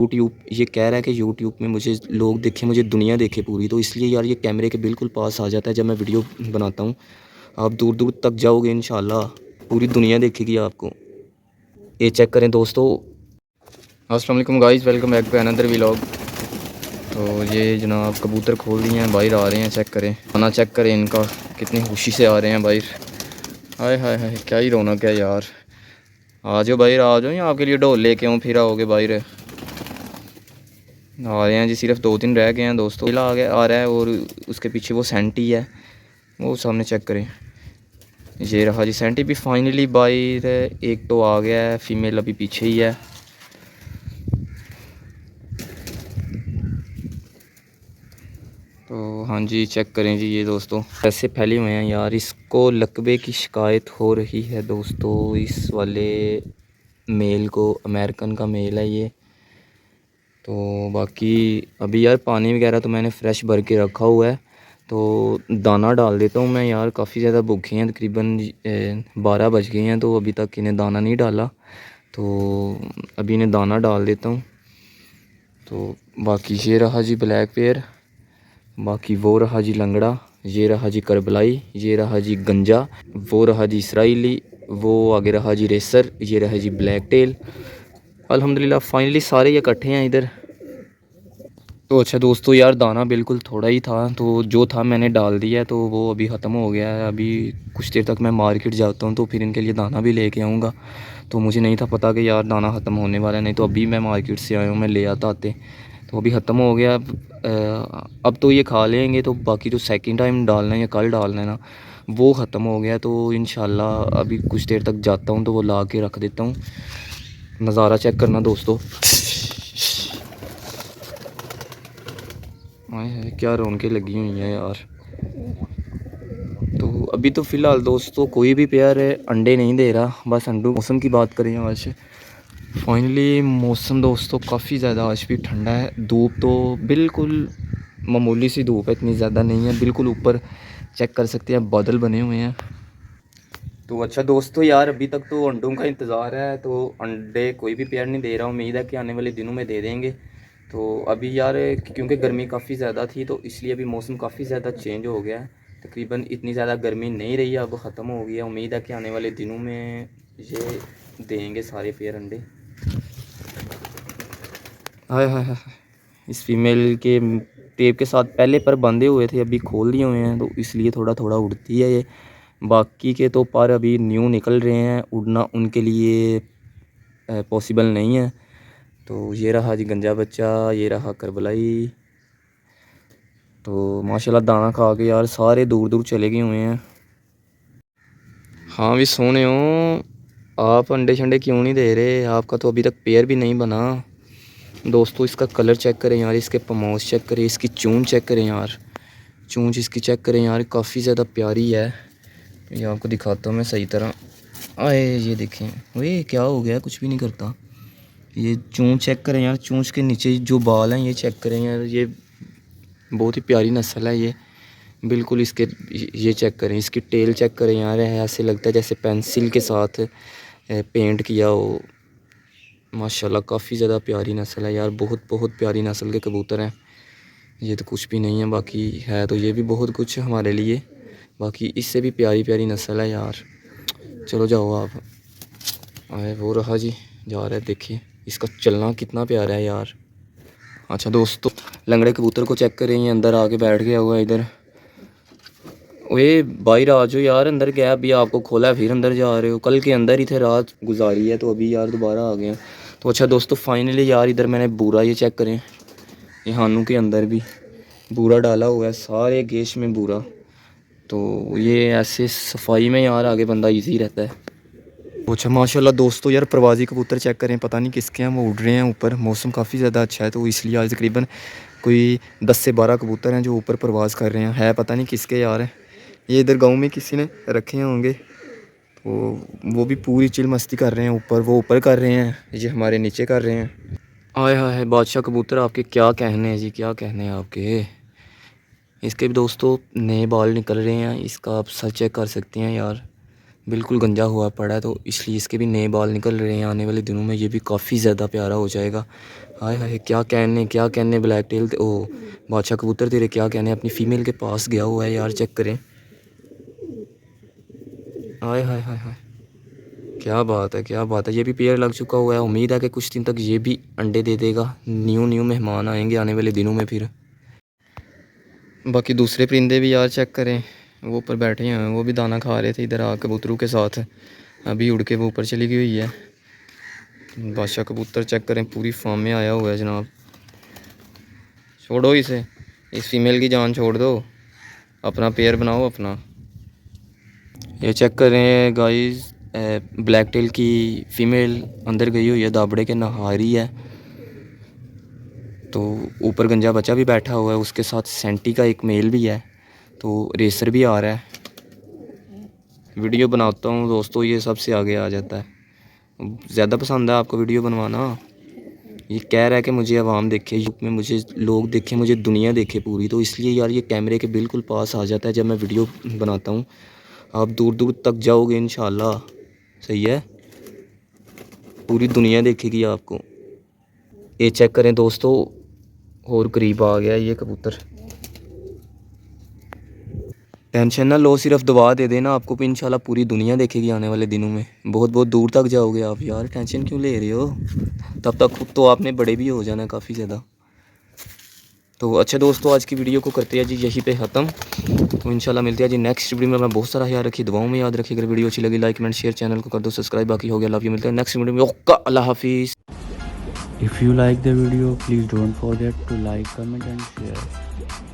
YouTube ये कह रहा है कि यूट्यूब में मुझे लोग देखें, मुझे दुनिया देखे पूरी, तो इसलिए यार ये कैमरे के बिल्कुल पास आ जाता है जब मैं वीडियो बनाता हूँ। आप दूर दूर तक जाओगे इंशाल्लाह, पूरी दुनिया देखेगी आपको। ये चेक करें दोस्तों। अस्सलाम वालेकुम guys, welcome back to another vlog. तो ये जनाब कबूतर खोल दिए हैं, बाहर आ रहे हैं। चेक करें खाना, चेक करें इनका, कितनी खुशी से आ रहे हैं बाहर। हाय हाय हाय, क्या ही रौनक है यार। आ जाओ बाहर, आ जाओ, या आपके लिए ढोल लेके आऊँ फिर आओगे बाहर। आ रहे हैं जी, सिर्फ 2 दिन रह गए हैं दोस्तों। किला आ रहा है और उसके पीछे वो सेंटी है, वो सामने चेक करें। ये रहा जी सेंटी भी फाइनली बाहर। एक तो आ गया है, फीमेल अभी पीछे ही है। तो हाँ जी चेक करें जी, ये दोस्तों ऐसे फैले हुए हैं यार। इसको लकवे की शिकायत हो रही है दोस्तों, इस वाले मेल को। अमेरिकन का मेल है ये। तो बाकी अभी यार पानी वगैरह तो मैंने फ़्रेश भर के रखा हुआ है, तो दाना डाल देता हूँ मैं यार। काफ़ी ज़्यादा भूखे हैं, तकरीबन 12 बज गए हैं, तो अभी तक इन्हें दाना नहीं डाला, तो अभी इन्हें दाना डाल देता हूँ। तो बाकी ये रहा जी ब्लैक पेयर, बाकी वो रहा जी लंगड़ा, ये रहा जी करबलाई, ये रहा जी गंजा, वो रहा जी इसराइली, वो आगे रहा जी रेसर, ये रहा जी ब्लैक टेल। अल्हम्दुलिल्लाह फाइनली सारे इकट्ठे हैं इधर। तो अच्छा दोस्तों यार, दाना बिल्कुल थोड़ा ही था, तो जो था मैंने डाल दिया, तो वो अभी ख़त्म हो गया है। अभी कुछ देर तक मैं मार्केट जाता हूँ, तो फिर इनके लिए दाना भी लेके आऊँगा। तो मुझे नहीं था पता कि यार दाना ख़त्म होने वाला है, नहीं तो अभी मैं मार्केट से आया हूँ, मैं ले आता आते। तो अभी ख़त्म हो गया। अब तो ये खा लेंगे, तो बाकी जो सेकंड टाइम डालना है या कल डालना है ना, वो ख़त्म हो गया। तो इंशाल्लाह अभी कुछ देर तक जाता हूँ, तो वो ला के रख देता हूँ। नज़ारा चेक करना दोस्तों। हाय हाय, क्या रौनकें लगी हुई हैं यार। तो अभी तो फ़िलहाल दोस्तों कोई भी पेयर अंडे नहीं दे रहा, बस अंडों। मौसम की बात करें आज, फाइनली मौसम दोस्तों काफ़ी ज़्यादा आज भी ठंडा है। धूप तो बिल्कुल मामूली सी धूप है, इतनी ज़्यादा नहीं है। बिल्कुल ऊपर चेक कर सकते हैं, बादल बने हुए हैं। तो अच्छा दोस्तों यार, अभी तक तो अंडों का इंतज़ार है, तो अंडे कोई भी पेयर नहीं दे रहा। उम्मीद है कि आने वाले दिनों में दे देंगे। तो अभी यार क्योंकि गर्मी काफ़ी ज़्यादा थी, तो इसलिए अभी मौसम काफ़ी ज़्यादा चेंज हो गया है। तकरीबन इतनी ज़्यादा गर्मी नहीं रही है, अब ख़त्म हो गई है। उम्मीद है कि आने वाले दिनों में ये देंगे सारे पेयर अंडे। हाय हाय हाय, इस फीमेल के टेप के साथ पहले पर बंधे हुए थे, अभी खोल दिए हुए हैं, तो इसलिए थोड़ा थोड़ा उड़ती है ये। बाकी के तो पर अभी न्यू निकल रहे हैं, उड़ना उनके लिए पॉसिबल नहीं है। तो ये रहा जी गंजा बच्चा, ये रहा करबलाई। तो माशाल्लाह दाना खा के यार सारे दूर दूर चले गए हुए हैं। हाँ भी सोने हो आप, अंडे शंडे क्यों नहीं दे रहे? आपका तो अभी तक पेयर भी नहीं बना दोस्तों। इसका कलर चेक करें यार, इसके पमौस चेक करें, इसकी चूंच चेक करें यार, चूंच इसकी चेक करें यार, काफ़ी ज़्यादा प्यारी है। ये आपको दिखाता हूँ मैं सही तरह। आए ये देखें, वे क्या हो गया, कुछ भी नहीं करता। ये चूंच चेक करें यार, चूंच के नीचे जो बाल हैं ये चेक करें यार, ये बहुत ही प्यारी नस्ल है ये बिल्कुल। इसके ये चेक करें, इसकी टेल चेक करें यार, ऐसे लगता है जैसे पेंसिल के साथ पेंट किया हो। माशाल्लाह काफ़ी ज़्यादा प्यारी नस्ल है यार, बहुत बहुत प्यारी नस्ल के कबूतर हैं। ये तो कुछ भी नहीं है, बाकी है तो ये भी बहुत कुछ है हमारे लिए। बाकी इससे भी प्यारी प्यारी नस्ल है यार। चलो जाओ आप। आए वो रहा जी, जा रहा है, देखिए इसका चलना कितना प्यारा है यार। अच्छा दोस्तों, लंगड़े कबूतर को चेक करें, ये अंदर आके बैठ गया हुआ है इधर। ओए बाहर आ जाओ यार, अंदर गया अभी, आपको खोला है फिर अंदर जा रहे हो। कल के अंदर ही थे, रात गुजारी है, तो अभी यार दोबारा आ गए हैं। तो अच्छा दोस्तों फाइनली यार इधर मैंने बूरा, ये चेक करें, ये हानू के अंदर भी बूरा डाला हुआ है, सारे गेश में बूरा। तो ये ऐसे सफाई में यार आगे बंदा ईजी रहता है। तो अच्छा माशाल्लाह दोस्तों यार, प्रवासी कबूतर चेक करें, पता नहीं किसके हैं, वो उड़ रहे हैं ऊपर। मौसम काफ़ी ज़्यादा अच्छा है, तो इसलिए आज तकरीबन कोई 10 से 12 कबूतर हैं जो ऊपर प्रवास कर रहे हैं। है पता नहीं किसके यार हैं, ये इधर गांव में किसी ने रखे होंगे। तो वो भी पूरी चिल मस्ती कर रहे हैं ऊपर, वो ऊपर कर रहे हैं, ये हमारे नीचे कर रहे हैं। आए हाय बादशाह कबूतर, आपके क्या कहने हैं जी, क्या कहने हैं आपके। इसके भी दोस्तों नए बाल निकल रहे हैं, इसका आप सर चेक कर सकते हैं यार, बिल्कुल गंजा हुआ पड़ा है, तो इसलिए इसके भी नए बाल निकल रहे हैं। आने वाले दिनों में ये भी काफ़ी ज़्यादा प्यारा हो जाएगा। हाय हाय क्या कहने ब्लैक टेल ओ बादशाह कबूतर तेरे क्या कहने, अपनी फ़ीमेल के पास गया हुआ है यार, चेक करें। हाय हाय हाय हाय, क्या बात है क्या बात है। ये भी पेयर लग चुका हुआ है, उम्मीद है कि कुछ दिन तक ये भी अंडे दे देगा। न्यू मेहमान आएंगे आने वाले दिनों में फिर। बाकी दूसरे परिंदे भी यार चेक करें, वो ऊपर बैठे हैं, वो भी दाना खा रहे थे इधर आ कबूतरों के साथ। अभी उड़ के वो ऊपर चली गई हुई है। बादशाह कबूतर चेक करें, पूरी फार्म में आया हुआ है जनाब। छोड़ो इसे, इस फीमेल की जान छोड़ दो, अपना पेयर बनाओ अपना। ये चेक करें गाइस, ब्लैक टेल की फ़ीमेल अंदर गई हुई है, दाबड़े के नहा रही है। तो ऊपर गंजा बच्चा भी बैठा हुआ है, उसके साथ सेंटी का एक मेल भी है, तो रेसर भी आ रहा है। वीडियो बनाता हूँ दोस्तों, ये सबसे आगे आ जाता है। ज़्यादा पसंद है आपको वीडियो बनवाना। ये कह रहा है कि मुझे आवाम देखे, यूट्यूब में मुझे लोग देखें, मुझे दुनिया देखे पूरी, तो इसलिए यार ये कैमरे के बिल्कुल पास आ जाता है जब मैं वीडियो बनाता हूँ। आप दूर दूर तक जाओगे इंशाल्लाह, सही है, पूरी दुनिया देखेगी आपको। ये चेक करें दोस्तों, और करीब आ गया ये कबूतर। टेंशन ना लो, सिर्फ दुआ दे देना, आपको भी इंशाल्लाह पूरी दुनिया देखेगी आने वाले दिनों में। बहुत बहुत दूर तक जाओगे आप यार, टेंशन क्यों ले रहे हो। तब तक खुद तो आपने बड़े भी हो जाना काफ़ी ज़्यादा। तो अच्छा दोस्तों, आज की वीडियो को करते हैं जी यहीं पे ख़त्म। तो इंशाल्लाह मिलते हैं जी नेक्स्ट वीडियो में। मैं बहुत सारा याद रखिए, दुआओं में याद रखिए। अगर वीडियो अच्छी लगी लाइक कमेंट शेयर, चैनल को कर दो सब्सक्राइब। बाकी हो गया, लव यू। मिलते हैं नेक्स्ट वीडियो में। ओके, अल्लाह हाफिज़। If you like the video, please don't forget to like, comment and share.